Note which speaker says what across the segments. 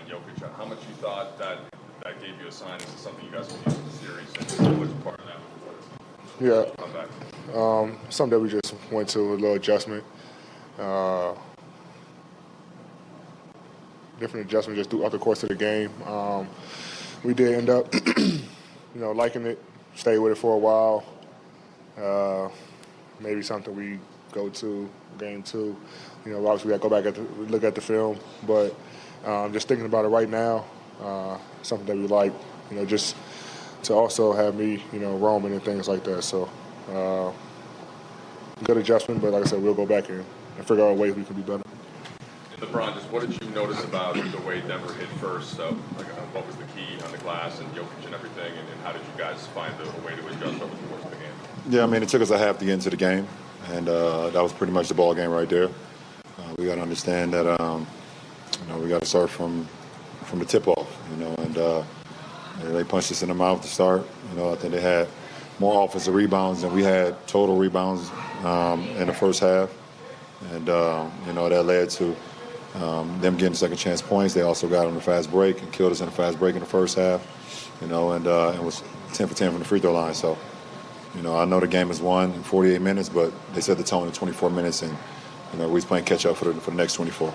Speaker 1: Jokic. How much you thought that gave you a sign? Is this something you guys can use in the series? And what's part of that?
Speaker 2: Something that we just went to a little adjustment. Different adjustment just throughout the course of the game. We did end up, liking it. Stayed with it for a while. Maybe something we go to game 2. Obviously we got to go back look at the film, but just thinking about it right now, something that we like. Just to also have me, roaming and things like that. So good adjustment, but like I said, we'll go back and figure out ways we can be better.
Speaker 1: LeBron, just what did you notice about the way Denver hit first? What was the key on the glass and Jokic and everything, and how did you guys find a way to adjust over the course of the game?
Speaker 3: Yeah, it took us a half to get into the game, and that was pretty much the ball game right there. We got to understand that we got to start from the tip off, and they punched us in the mouth to start. I think they had more offensive rebounds than we had total rebounds in the first half, and that led to them getting second chance points. They also got on the fast break and killed us in the fast break in the first half, and was 10 for 10 from the free throw line. So, I know the game is won in 48 minutes, but they set the tone in 24 minutes, and we was playing catch up for the next 24.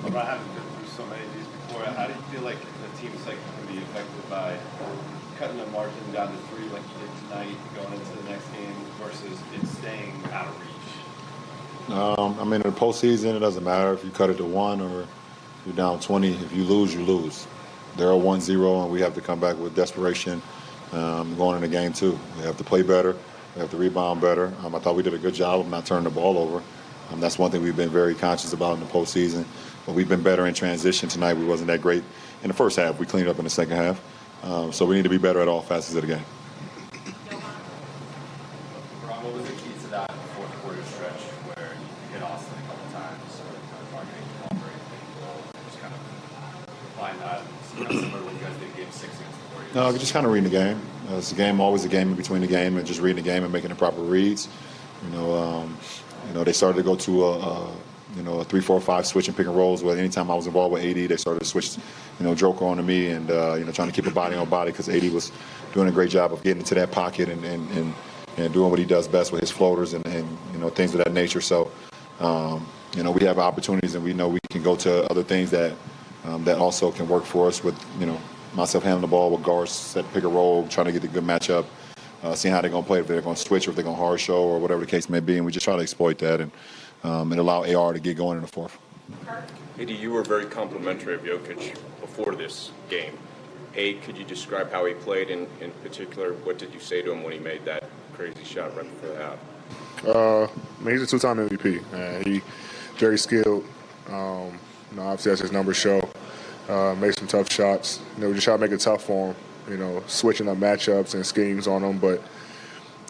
Speaker 4: LeBron, having been through so many of these before, how do you feel like the team's can be affected by cutting the margin down to 3 like you did tonight, going into the next game, versus it staying out of reach?
Speaker 3: In the postseason, it doesn't matter if you cut it to 1 or you're down 20. If you lose, you lose. They're 1-0, and we have to come back with desperation going into game 2. We have to play better. We have to rebound better. I thought we did a good job of not turning the ball over. That's one thing we've been very conscious about in the postseason. But we've been better in transition tonight. We wasn't that great in the first half. We cleaned up in the second half. So we need to be better at all facets of the game.
Speaker 4: LeBron, what was the key to that fourth quarter stretch where you hit Austin a couple times, targeting the ball break, just kind of applying that, similar to what you guys did in game 6 against the Warriors?
Speaker 3: No, just kind of reading the game. It's a game, always a game in between the game, and just reading the game and making the proper reads. They started to go to a 3-4-5 switch and pick and rolls. Where anytime I was involved with AD, they started to switch, Joker onto me, and trying to keep a body on body, because AD was doing a great job of getting into that pocket and doing what he does best with his floaters and things of that nature. So we have opportunities, and we know we can go to other things that also can work for us with myself handling the ball with guards, set pick and roll, trying to get the good matchup. Seeing how they're going to play, if they're going to switch or if they're going to hard show or whatever the case may be, and we just try to exploit that and allow AR to get going in the fourth.
Speaker 5: AD, you were very complimentary of Jokic before this game. Could you describe how he played in particular? What did you say to him when he made that crazy shot right before the half?
Speaker 2: He's a 2-time MVP. He very skilled. Obviously, as his numbers show, made some tough shots. We just try to make it tough for him. Switching up matchups and schemes on him, but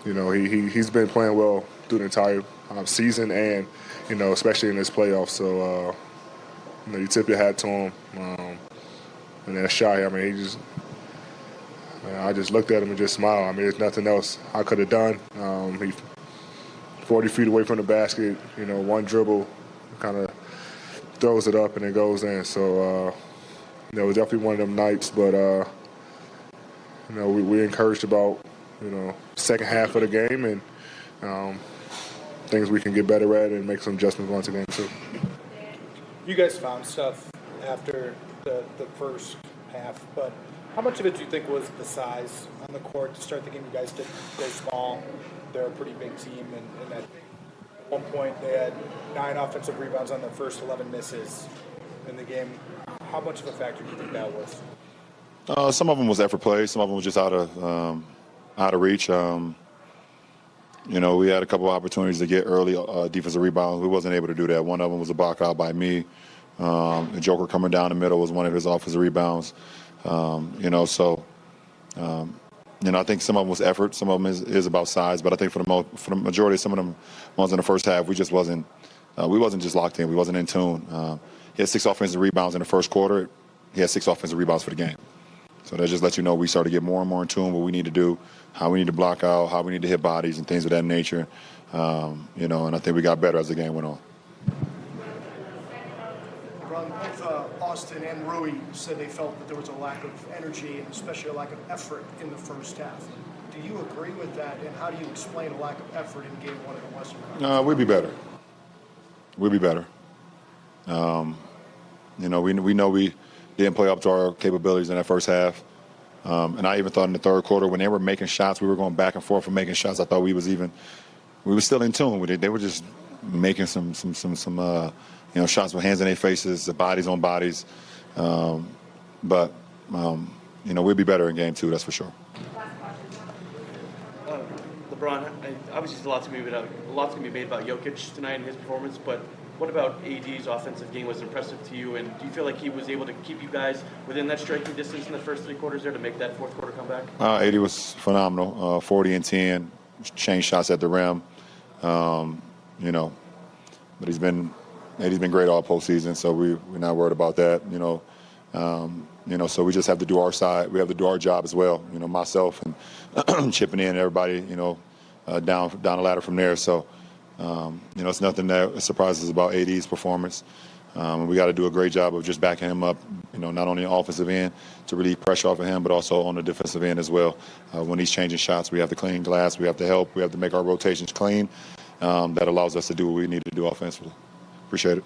Speaker 2: he's been playing well through the entire season, and especially in this playoff. So you tip your hat to him, and that shot. I just looked at him and just smiled. There's nothing else I could have done. He 40 feet away from the basket. One dribble, kind of throws it up and it goes in. So it was definitely one of them nights, but. We encouraged about, second half of the game and things we can get better at and make some adjustments going to game 2.
Speaker 6: You guys found stuff after the first half, but how much of it do you think was the size on the court to start the game? You guys did go small. They're a pretty big team, and at one point they had 9 offensive rebounds on their first 11 misses in the game. How much of a factor do you think that was?
Speaker 3: Some of them was effort play. Some of them was just out of reach. We had a couple of opportunities to get early defensive rebounds. We wasn't able to do that. One of them was a block out by me. The Joker coming down the middle was one of his offensive rebounds. I think some of them was effort. Some of them is about size. But I think for the majority of some of them ones in the first half, we wasn't just locked in. We wasn't in tune. He had 6 offensive rebounds in the first quarter. He had 6 offensive rebounds for the game. So that just lets you know we start to get more and more in tune what we need to do, how we need to block out, how we need to hit bodies and things of that nature. And I think we got better as the game went on.
Speaker 7: LeBron, both Austin and Rui said they felt that there was a lack of energy and especially a lack of effort in the first half. Do you agree with that, and how do you explain a lack of effort in Game 1 of the Western Conference?
Speaker 3: We'd be better. We'd be better. We know we didn't play up to our capabilities in that first half. And I even thought in the third quarter when they were making shots, we were going back and forth and making shots. I thought we were still in tune with it. They were just making some shots with hands in their faces, the bodies on bodies. But we'll be better in Game 2, that's for sure.
Speaker 8: LeBron, obviously a lot's going to be made about Jokic tonight and his performance, but what about AD's offensive game was impressive to you, and do you feel like he was able to keep you guys within that striking distance in the first 3 quarters there to make that fourth quarter comeback? AD
Speaker 3: was phenomenal, 40 and 10, changed shots at the rim, but AD's been great all postseason, so we're not worried about that, so we just have to do our side. We have to do our job as well, myself and chipping in everybody, down the ladder from there. So, it's nothing that surprises about AD's performance. We got to do a great job of just backing him up, not only on the offensive end to relieve pressure off of him, but also on the defensive end as well. When he's changing shots, we have to clean glass, we have to help, we have to make our rotations clean. That allows us to do what we need to do offensively. Appreciate it.